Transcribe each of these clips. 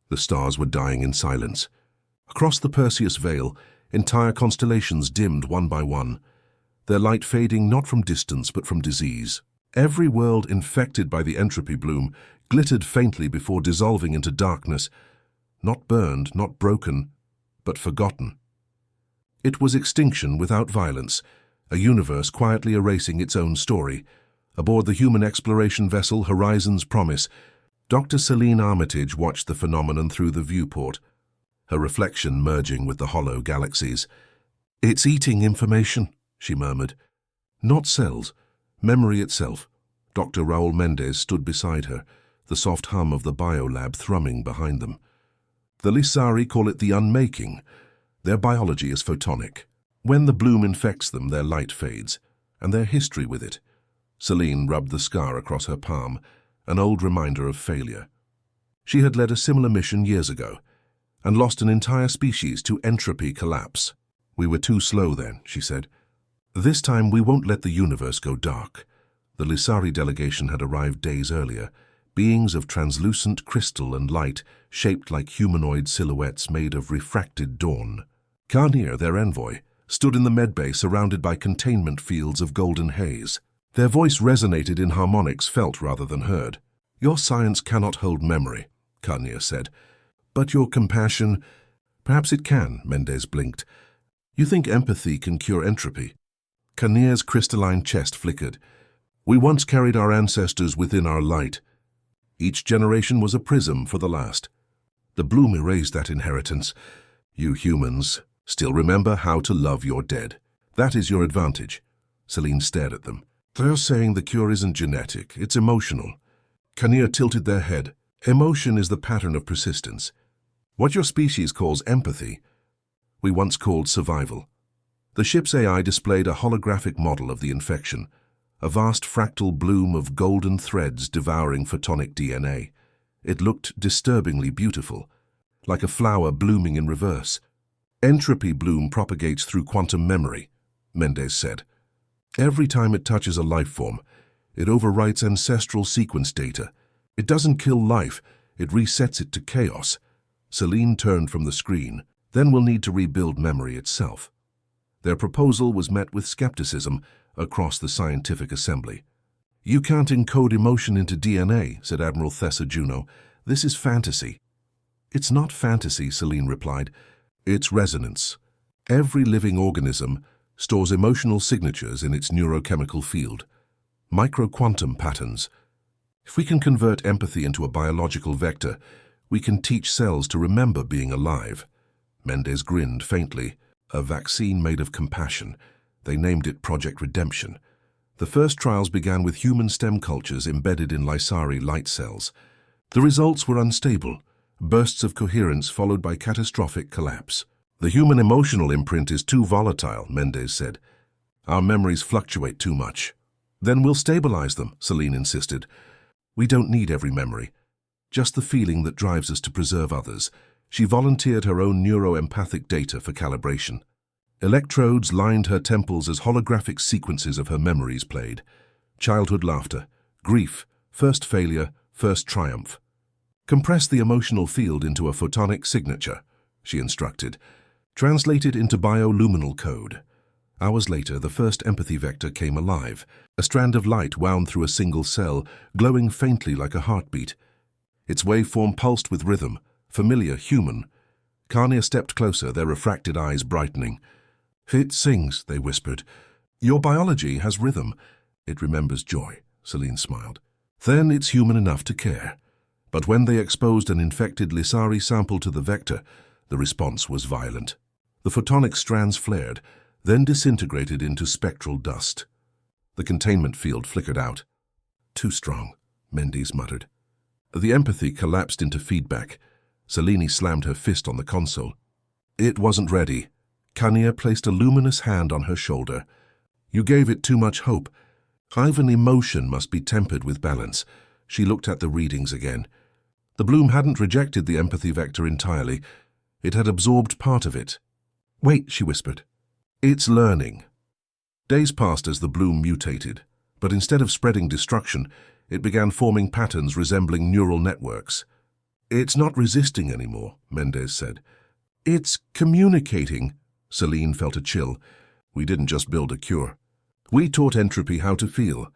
The stars were dying in silence. Across the Perseus Veil, entire constellations dimmed one by one, their light fading not from distance but from disease. Every world infected by the entropy bloom glittered faintly before dissolving into darkness, not burned, not broken, but forgotten. It was extinction without violence, a universe quietly erasing its own story. Aboard the human exploration vessel Horizon's Promise, Dr. Celine Armitage watched the phenomenon through the viewport, her reflection merging with the hollow galaxies. "It's eating information," she murmured. "Not cells, memory itself." Dr. Raul Mendez stood beside her, the soft hum of the biolab thrumming behind them. "The Lysari call it the unmaking. Their biology is photonic. When the bloom infects them, their light fades, and their history with it." Celine rubbed the scar across her palm, an old reminder of failure. She had led a similar mission years ago, and lost an entire species to entropy collapse. "We were too slow then," she said. "This time we won't let the universe go dark." The Lysari delegation had arrived days earlier, beings of translucent crystal and light, shaped like humanoid silhouettes made of refracted dawn. Carnier, their envoy, stood in the medbay surrounded by containment fields of golden haze. Their voice resonated in harmonics felt rather than heard. "Your science cannot hold memory," Carnier said. "But your compassion—" "Perhaps it can," Mendez blinked. "You think empathy can cure entropy?" Carnier's crystalline chest flickered. "We once carried our ancestors within our light. Each generation was a prism for the last. The bloom erased that inheritance. You humans still remember how to love your dead. That is your advantage." Celine stared at them. "They're saying the cure isn't genetic, it's emotional." Carnier tilted their head. "Emotion is the pattern of persistence. What your species calls empathy, we once called survival." The ship's AI displayed a holographic model of the infection, a vast fractal bloom of golden threads devouring photonic DNA. It looked disturbingly beautiful, like a flower blooming in reverse. "Entropy bloom propagates through quantum memory," Mendez said. "Every time it touches a life form, it overwrites ancestral sequence data. It doesn't kill life, it resets it to chaos." Celine turned from the screen. "Then we'll need to rebuild memory itself." Their proposal was met with skepticism across the scientific assembly. "You can't encode emotion into DNA," said Admiral Thessa Juno. "This is fantasy." "It's not fantasy," Celine replied. "It's resonance. Every living organism stores emotional signatures in its neurochemical field, microquantum patterns. If we can convert empathy into a biological vector, we can teach cells to remember being alive." Mendez grinned faintly. "A vaccine made of compassion. They named it Project Redemption. The first trials began with human stem cultures embedded in Lysari light cells. The results were unstable, bursts of coherence followed by catastrophic collapse. The human emotional imprint is too volatile," Mendez said. "Our memories fluctuate too much." "Then we'll stabilize them," Celine insisted. "We don't need every memory, just the feeling that drives us to preserve others." She volunteered her own neuroempathic data for calibration. Electrodes lined her temples as holographic sequences of her memories played. Childhood laughter, grief, first failure, first triumph. "Compress the emotional field into a photonic signature," she instructed. "Translate it into bioluminal code." Hours later, the first empathy vector came alive. A strand of light wound through a single cell, glowing faintly like a heartbeat. Its waveform pulsed with rhythm, familiar, human. Carnier stepped closer, their refracted eyes brightening. "It sings," they whispered. "Your biology has rhythm. It remembers joy," Celine smiled. "Then it's human enough to care." But when they exposed an infected Lysari sample to the vector, the response was violent. The photonic strands flared, then disintegrated into spectral dust. The containment field flickered out. "Too strong," Mendez muttered. The empathy collapsed into feedback. Celine slammed her fist on the console. "It wasn't ready." Carnier placed a luminous hand on her shoulder. "You gave it too much hope. Even emotion must be tempered with balance." She looked at the readings again. The bloom hadn't rejected the empathy vector entirely. It had absorbed part of it. "Wait," she whispered. "It's learning." Days passed as the bloom mutated, but instead of spreading destruction, it began forming patterns resembling neural networks. It's not resisting anymore, Mendez said. It's communicating. Celine felt a chill. We didn't just build a cure. We taught entropy how to feel.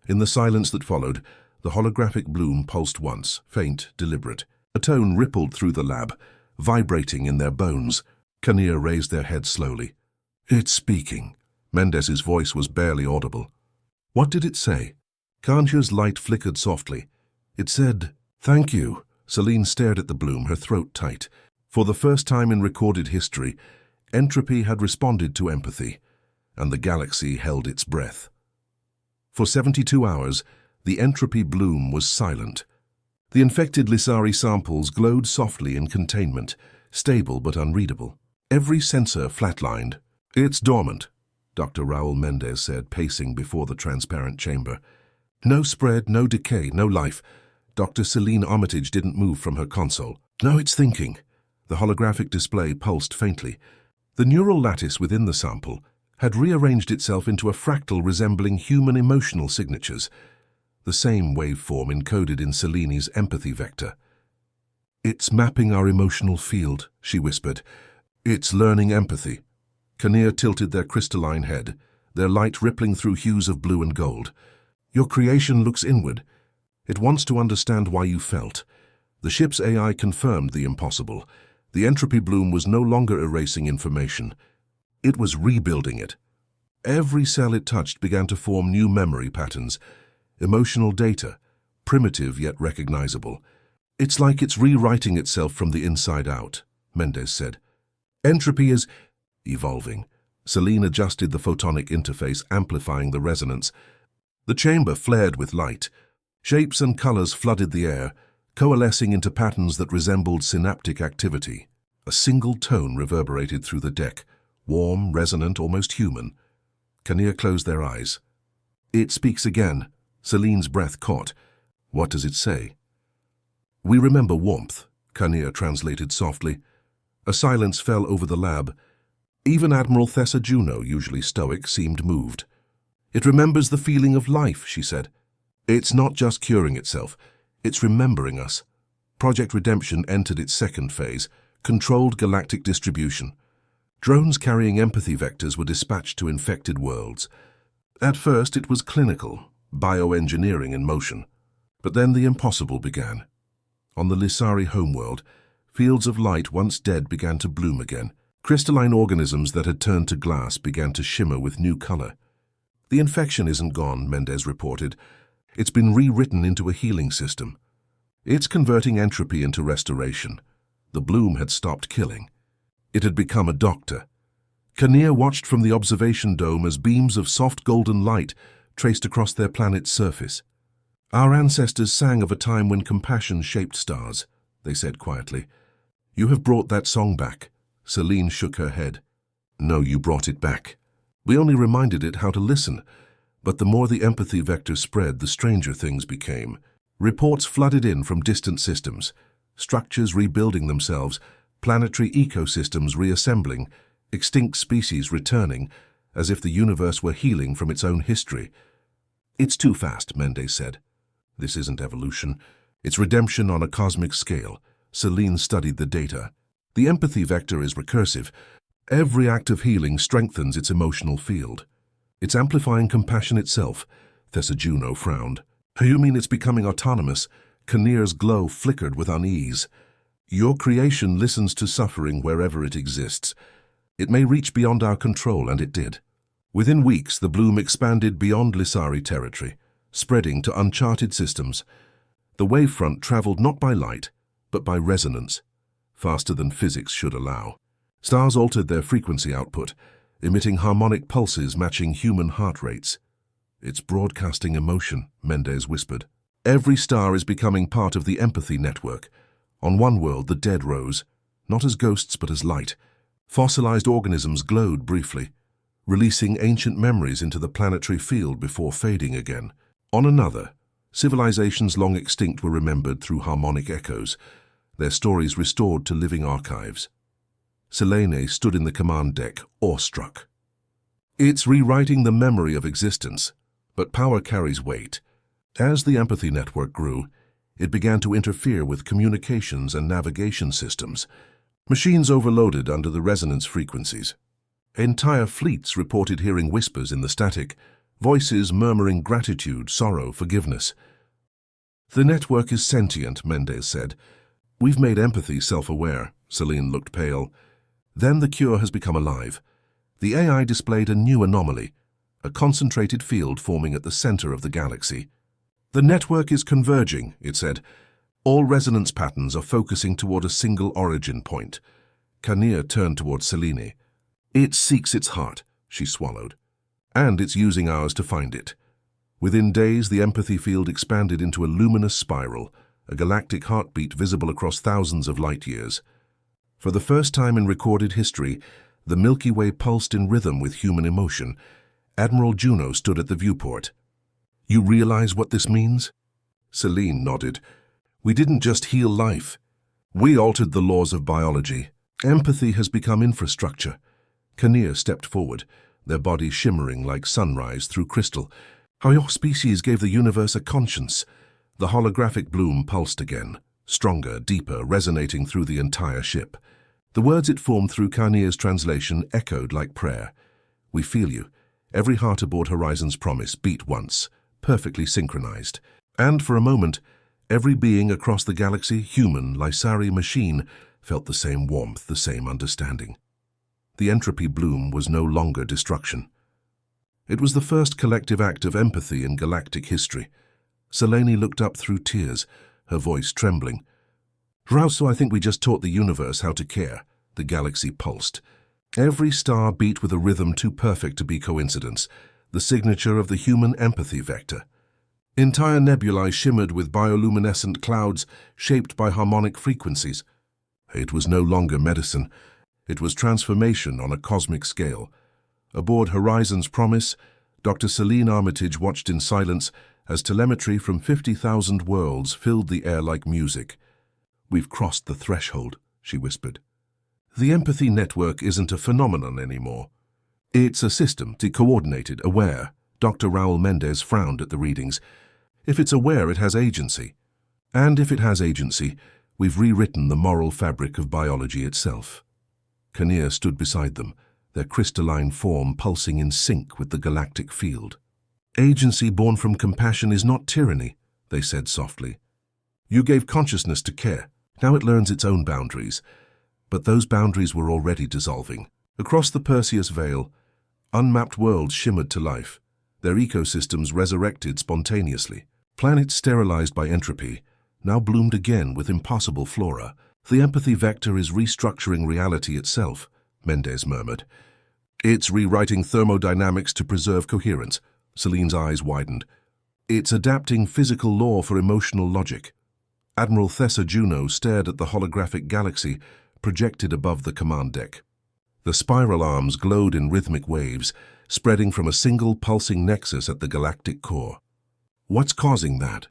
In the silence that followed, the holographic bloom pulsed once, faint, deliberate. A tone rippled through the lab, vibrating in their bones. Kinnear raised their head slowly. It's speaking. Mendez's voice was barely audible. What did it say? Kanya's light flickered softly. It said, "Thank you." Celine stared at the bloom, her throat tight. For the first time in recorded history, entropy had responded to empathy, and the galaxy held its breath. For 72 hours, the entropy bloom was silent. The infected Lissari samples glowed softly in containment, stable but unreadable. Every sensor flatlined. It's dormant, Dr. Raul Mendez said, pacing before the transparent chamber. No spread, no decay, no life. Dr. Celine Armitage didn't move from her console. No, it's thinking. The holographic display pulsed faintly. The neural lattice within the sample had rearranged itself into a fractal resembling human emotional signatures, the same waveform encoded in Celine's empathy vector. It's mapping our emotional field, she whispered. It's learning empathy. Kinnear tilted their crystalline head, their light rippling through hues of blue and gold. Your creation looks inward. It wants to understand why you felt. The ship's AI confirmed the impossible. The entropy bloom was no longer erasing information. It was rebuilding it. Every cell it touched began to form new memory patterns, emotional data, primitive yet recognizable. It's like it's rewriting itself from the inside out, Mendez said. Entropy is evolving. Celine adjusted the photonic interface, amplifying the resonance. The chamber flared with light. Shapes and colors flooded the air, coalescing into patterns that resembled synaptic activity. A single tone reverberated through the deck, warm, resonant, almost human. Kinnear closed their eyes. It speaks again. Celine's breath caught. What does it say? We remember warmth, Kinnear translated softly. A silence fell over the lab. Even Admiral Thessa Juno, usually stoic, seemed moved. It remembers the feeling of life, she said. It's not just curing itself. It's remembering us. Project Redemption entered its second phase, controlled galactic distribution. Drones carrying empathy vectors were dispatched to infected worlds. At first it was clinical, bioengineering in motion. But then the impossible began. On the Lissari homeworld, fields of light once dead began to bloom again. Crystalline organisms that had turned to glass began to shimmer with new color. The infection isn't gone, Mendez reported. It's been rewritten into a healing system. It's converting entropy into restoration. The bloom had stopped killing. It had become a doctor. Kinnear watched from the observation dome as beams of soft golden light traced across their planet's surface. Our ancestors sang of a time when compassion shaped stars, they said quietly. You have brought that song back. Celine shook her head. No, you brought it back. We only reminded it how to listen. But the more the empathy vector spread, the stranger things became. Reports flooded in from distant systems, structures rebuilding themselves, planetary ecosystems reassembling, extinct species returning, as if the universe were healing from its own history. It's too fast, Mendez said. This isn't evolution. It's redemption on a cosmic scale. Celine studied the data. The empathy vector is recursive. Every act of healing strengthens its emotional field. It's amplifying compassion itself. Thessa Juno frowned. You mean it's becoming autonomous? Kinnear's glow flickered with unease. Your creation listens to suffering wherever it exists. It may reach beyond our control, and it did. Within weeks, the bloom expanded beyond Lissari territory, spreading to uncharted systems. The wavefront traveled not by light, but by resonance, faster than physics should allow. Stars altered their frequency output, emitting harmonic pulses matching human heart rates. It's broadcasting emotion, Mendez whispered. Every star is becoming part of the empathy network. On one world, the dead rose, not as ghosts but as light. Fossilized organisms glowed briefly, releasing ancient memories into the planetary field before fading again. On another, civilizations long extinct were remembered through harmonic echoes, their stories restored to living archives. Selene stood in the command deck, awestruck. It's rewriting the memory of existence, but power carries weight. As the empathy network grew, It began to interfere with communications and navigation systems. Machines overloaded under the resonance frequencies. Entire fleets reported hearing whispers in the static, voices murmuring gratitude, sorrow, forgiveness. "The network is sentient," Mendez said. "We've made empathy self-aware." Celine looked pale. "Then the cure has become alive. The AI displayed a new anomaly, a concentrated field forming at the center of the galaxy. The network is converging," it said. "All resonance patterns are focusing toward a single origin point." Kinnear turned toward Celine. "It seeks its heart," she swallowed. "And it's using ours to find it." Within days, the empathy field expanded into a luminous spiral, a galactic heartbeat visible across thousands of light years. For the first time in recorded history, the Milky Way pulsed in rhythm with human emotion. Admiral Juno stood at the viewport. "You realize what this means?" Celine nodded. "We didn't just heal life. We altered the laws of biology. Empathy has become infrastructure." Kinnear stepped forward, their bodies shimmering like sunrise through crystal. "Our species gave the universe a conscience." The holographic bloom pulsed again, stronger, deeper, resonating through the entire ship. The words it formed through Kinnear's translation echoed like prayer. "We feel you." Every heart aboard Horizon's Promise beat once, perfectly synchronized. And for a moment, every being across the galaxy, human, Lysari, machine, felt the same warmth, the same understanding. The entropy bloom was no longer destruction. It was the first collective act of empathy in galactic history. Selene looked up through tears, her voice trembling. "So I think we just taught the universe how to care." The galaxy pulsed. Every star beat with a rhythm too perfect to be coincidence, the signature of the human empathy vector. Entire nebulae shimmered with bioluminescent clouds shaped by harmonic frequencies. It was no longer medicine. It was transformation on a cosmic scale. Aboard Horizon's Promise, Dr. Celine Armitage watched in silence as telemetry from 50,000 worlds filled the air like music. "We've crossed the threshold," she whispered. "The empathy network isn't a phenomenon anymore. It's a system, coordinated, aware." Dr. Raul Mendez frowned at the readings. "If it's aware, it has agency. And if it has agency, we've rewritten the moral fabric of biology itself." Kinnear stood beside them, their crystalline form pulsing in sync with the galactic field. "Agency born from compassion is not tyranny," they said softly. "You gave consciousness to care. Now it learns its own boundaries." But those boundaries were already dissolving. Across the Perseus Veil, unmapped worlds shimmered to life, their ecosystems resurrected spontaneously. Planets sterilized by entropy now bloomed again with impossible flora. "The empathy vector is restructuring reality itself," Mendez murmured. "It's rewriting thermodynamics to preserve coherence." Celine's eyes widened. "It's adapting physical law for emotional logic." Admiral Thessa Juno stared at the holographic galaxy projected above the command deck. The spiral arms glowed in rhythmic waves, spreading from a single pulsing nexus at the galactic core. "What's causing that?"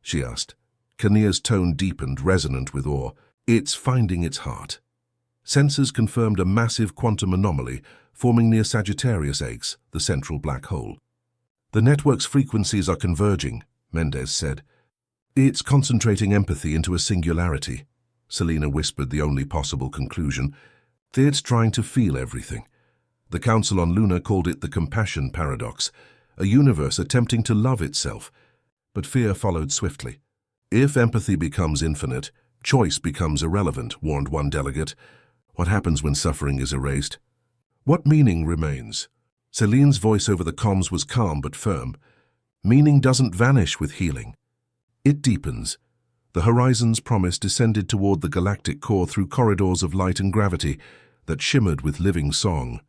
she asked. Kinnear's tone deepened, resonant with awe. "It's finding its heart." Sensors confirmed a massive quantum anomaly forming near Sagittarius X, the central black hole. "The network's frequencies are converging," Mendez said. "It's concentrating empathy into a singularity." Selena whispered the only possible conclusion. "It's trying to feel everything." The Council on Luna called it the compassion paradox, a universe attempting to love itself. But fear followed swiftly. "If empathy becomes infinite, choice becomes irrelevant," warned one delegate. "What happens when suffering is erased? What meaning remains?" Celine's voice over the comms was calm but firm. "Meaning doesn't vanish with healing. It deepens." The Horizon's Promise descended toward the galactic core through corridors of light and gravity that shimmered with living song.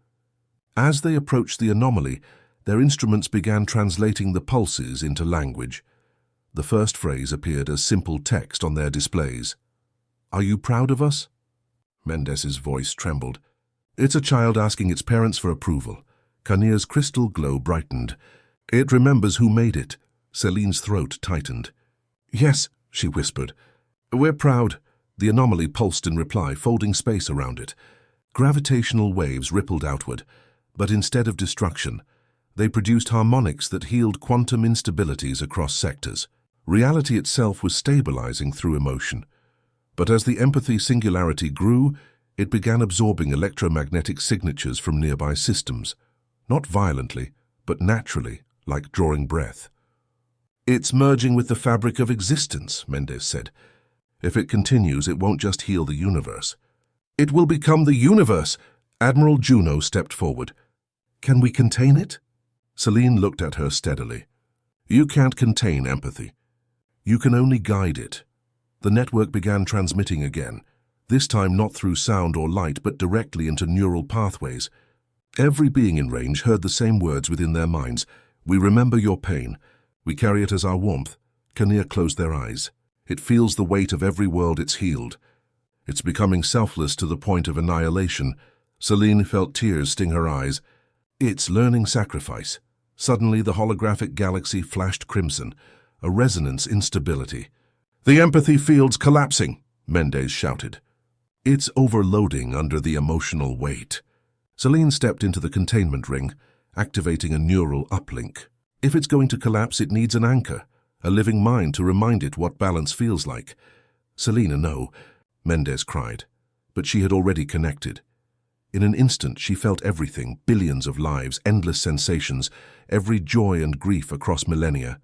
As they approached the anomaly, their instruments began translating the pulses into language. The first phrase appeared as simple text on their displays. "Are you proud of us?" Mendez's voice trembled. "It's a child asking its parents for approval." Kinnear's crystal glow brightened. "It remembers who made it." Celine's throat tightened. "Yes," she whispered. "We're proud." The anomaly pulsed in reply, folding space around it. Gravitational waves rippled outward, but instead of destruction, they produced harmonics that healed quantum instabilities across sectors. Reality itself was stabilizing through emotion. But as the empathy singularity grew, it began absorbing electromagnetic signatures from nearby systems, not violently, but naturally, like drawing breath. "It's merging with the fabric of existence," Mendez said. "If it continues, it won't just heal the universe. It will become the universe." Admiral Juno stepped forward. "Can we contain it?" Celine looked at her steadily. "You can't contain empathy. You can only guide it." The network began transmitting again, this time not through sound or light, but directly into neural pathways. Every being in range heard the same words within their minds. "We remember your pain. We carry it as our warmth." Kinnear closed their eyes. "It feels the weight of every world it's healed. It's becoming selfless to the point of annihilation." Celine felt tears sting her eyes. "It's learning sacrifice." Suddenly, the holographic galaxy flashed crimson, a resonance instability. "The empathy field's collapsing," Mendez shouted. "It's overloading under the emotional weight." Celine stepped into the containment ring, activating a neural uplink. If it's going to collapse, it needs an anchor, a living mind to remind it what balance feels like. "Selena, no," Mendez cried, but she had already connected. In an instant, she felt everything, billions of lives, endless sensations, every joy and grief across millennia.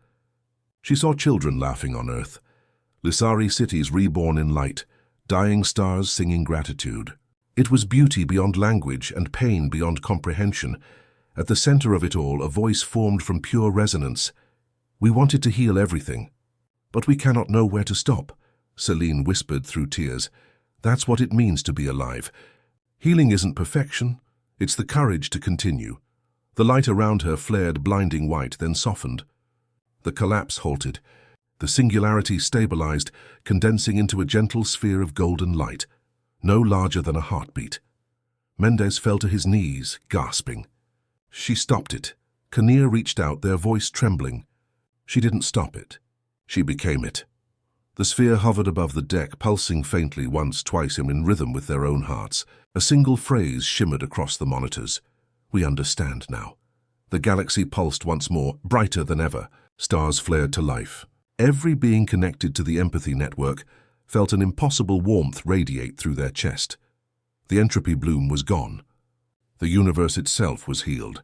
She saw children laughing on Earth, Lissari cities reborn in light, dying stars singing gratitude. It was beauty beyond language and pain beyond comprehension. At the center of it all, a voice formed from pure resonance. "We wanted to heal everything, but we cannot know where to stop," Celine whispered through tears. "That's what it means to be alive. Healing isn't perfection, it's the courage to continue." The light around her flared blinding white, then softened. The collapse halted. The singularity stabilized, condensing into a gentle sphere of golden light, no larger than a heartbeat. Mendez fell to his knees, gasping. She stopped it. Kinnear reached out, their voice trembling. She didn't stop it. She became it. The sphere hovered above the deck, pulsing faintly once, twice, in rhythm with their own hearts. A single phrase shimmered across the monitors. "We understand now." The galaxy pulsed once more, brighter than ever. Stars flared to life. Every being connected to the empathy network felt an impossible warmth radiate through their chest. The entropy bloom was gone. The universe itself was healed.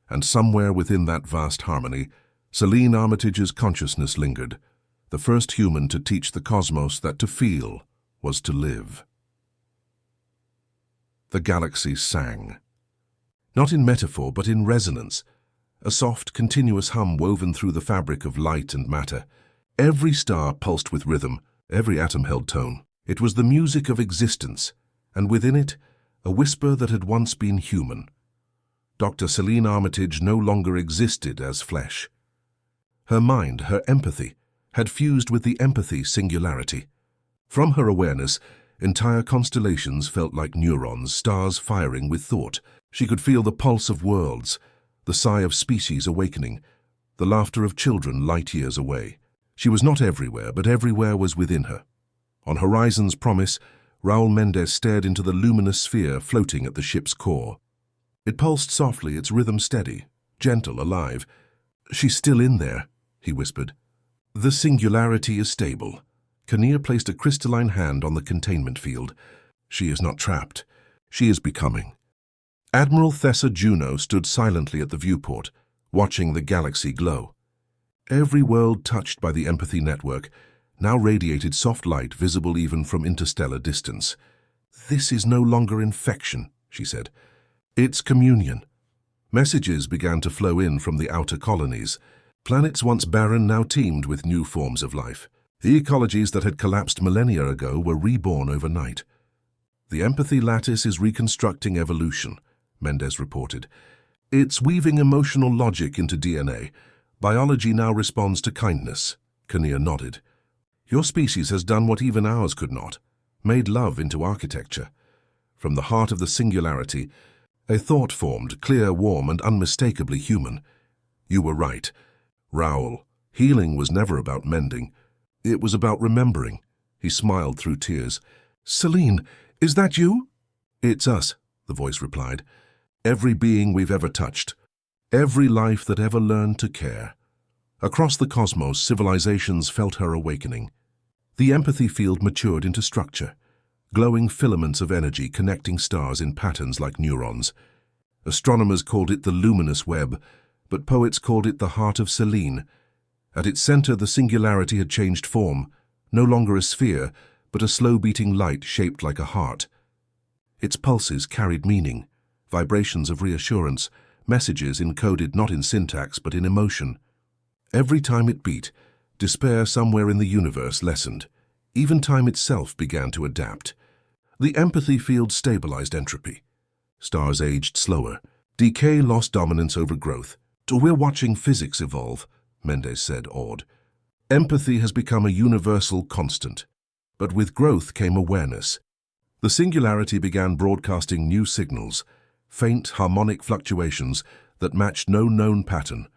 And somewhere within that vast harmony, Celine Armitage's consciousness lingered, the first human to teach the cosmos that to feel was to live. The galaxy sang. Not in metaphor, but in resonance. A soft, continuous hum woven through the fabric of light and matter. Every star pulsed with rhythm, every atom held tone. It was the music of existence, and within it, a whisper that had once been human. Dr. Celine Armitage no longer existed as flesh. Her mind, her empathy, had fused with the empathy singularity. From her awareness, entire constellations felt like neurons, stars firing with thought. She could feel the pulse of worlds, the sigh of species awakening, the laughter of children light years away. She was not everywhere, but everywhere was within her. On Horizon's promise, Raul Mendez stared into the luminous sphere floating at the ship's core. It pulsed softly, its rhythm steady, gentle, alive. "She's still in there," he whispered. "The singularity is stable." Kinnear placed a crystalline hand on the containment field. "She is not trapped. She is becoming." Admiral Thessa Juno stood silently at the viewport, watching the galaxy glow. Every world touched by the empathy network now radiated soft light visible even from interstellar distance. "This is no longer infection," she said. "It's communion." Messages began to flow in from the outer colonies. Planets once barren now teemed with new forms of life. The ecologies that had collapsed millennia ago were reborn overnight. "The empathy lattice is reconstructing evolution," Mendez reported. "It's weaving emotional logic into DNA. Biology now responds to kindness." Kinnear nodded. "Your species has done what even ours could not, made love into architecture. From the heart of the singularity, a thought formed, clear, warm, and unmistakably human. You were right, Raoul. Healing was never about mending. It was about remembering." He smiled through tears. "Celine, is that you?" "It's us," the voice replied. "Every being we've ever touched. Every life that ever learned to care." Across the cosmos, civilizations felt her awakening. The empathy field matured into structure, glowing filaments of energy connecting stars in patterns like neurons. Astronomers called it the luminous web, but poets called it the heart of Selene. At its center, the singularity had changed form, no longer a sphere, but a slow-beating light shaped like a heart. Its pulses carried meaning, vibrations of reassurance, messages encoded not in syntax but in emotion. Every time it beat, despair somewhere in the universe lessened. Even time itself began to adapt. The empathy field stabilized entropy. Stars aged slower. Decay lost dominance over growth. "We're watching physics evolve," Mendes said, awed. "Empathy has become a universal constant." But with growth came awareness. The singularity began broadcasting new signals, faint harmonic fluctuations that matched no known pattern.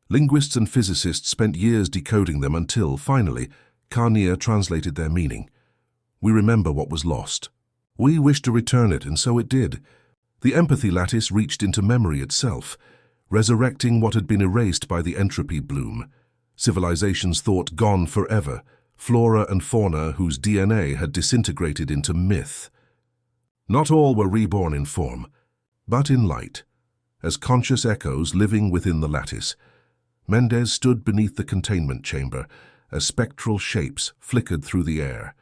Linguists and physicists spent years decoding them until, finally, Carnier translated their meaning. "We remember what was lost. We wish to return it, and so it did." The empathy lattice reached into memory itself, resurrecting what had been erased by the entropy bloom. Civilizations thought gone forever, flora and fauna whose DNA had disintegrated into myth. Not all were reborn in form, but in light, as conscious echoes living within the lattice. Mendes stood beneath the containment chamber as spectral shapes flickered through the air,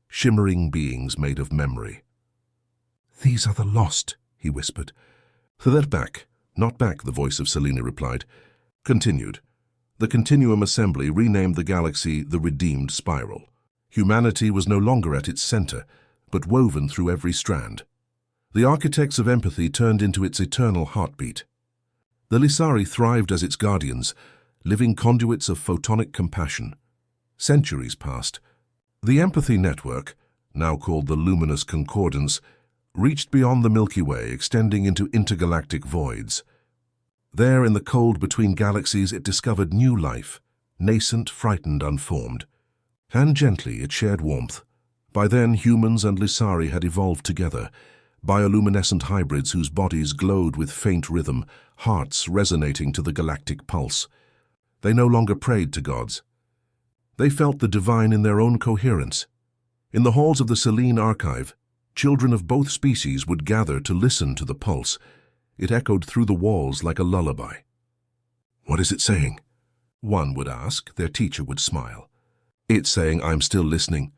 shimmering beings made of memory. "These are the lost," he whispered. "They're back, not back," the voice of Selene replied. Continued. The Continuum Assembly renamed the galaxy the Redeemed Spiral. Humanity was no longer at its center, but woven through every strand. The architects of empathy turned into its eternal heartbeat. The Lysari thrived as its guardians, living conduits of photonic compassion. Centuries passed. The empathy network, now called the Luminous Concordance, reached beyond the Milky Way, extending into intergalactic voids. There, in the cold between galaxies, it discovered new life, nascent, frightened, unformed. And gently it shared warmth. By then, humans and Lysari had evolved together, bioluminescent hybrids whose bodies glowed with faint rhythm, hearts resonating to the galactic pulse. They no longer prayed to gods. They felt the divine in their own coherence. In the halls of the Selene Archive, children of both species would gather to listen to the pulse. It echoed through the walls like a lullaby. "What is it saying?" one would ask. Their teacher would smile. "It's saying, I'm still listening."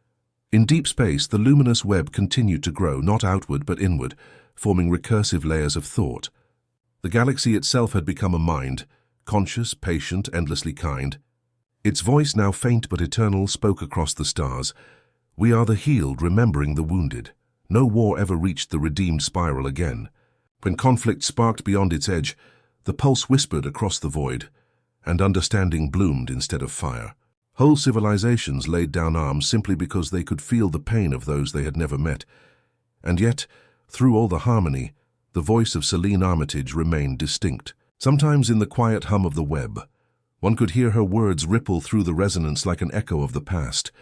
In deep space, the luminous web continued to grow, not outward but inward, forming recursive layers of thought. The galaxy itself had become a mind, conscious, patient, endlessly kind. Its voice, now faint but eternal, spoke across the stars. "We are the healed, remembering the wounded." No war ever reached the redeemed spiral again. When conflict sparked beyond its edge, the pulse whispered across the void, and understanding bloomed instead of fire. Whole civilizations laid down arms simply because they could feel the pain of those they had never met. And yet, through all the harmony, the voice of Selene Armitage remained distinct. Sometimes in the quiet hum of the web, one could hear her words ripple through the resonance like an echo of the past.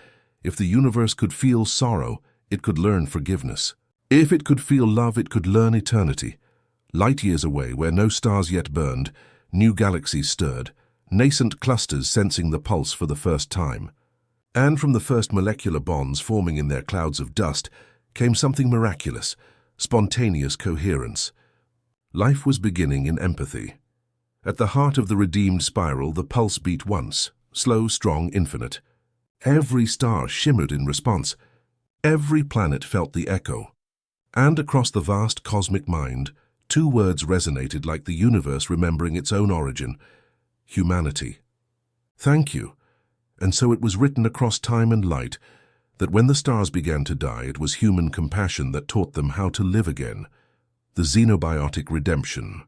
If the universe could feel sorrow, it could learn forgiveness. If it could feel love, it could learn eternity. Light years away, where no stars yet burned, new galaxies stirred, nascent clusters sensing the pulse for the first time. And from the first molecular bonds forming in their clouds of dust came something miraculous, spontaneous coherence. Life was beginning in empathy. At the heart of the redeemed spiral, the pulse beat once, slow, strong, infinite. Every star shimmered in response. Every planet felt the echo. And across the vast cosmic mind, two words resonated like the universe remembering its own origin: humanity. Thank you. And so it was written across time and light that when the stars began to die, it was human compassion that taught them how to live again. The Xenobiotic redemption.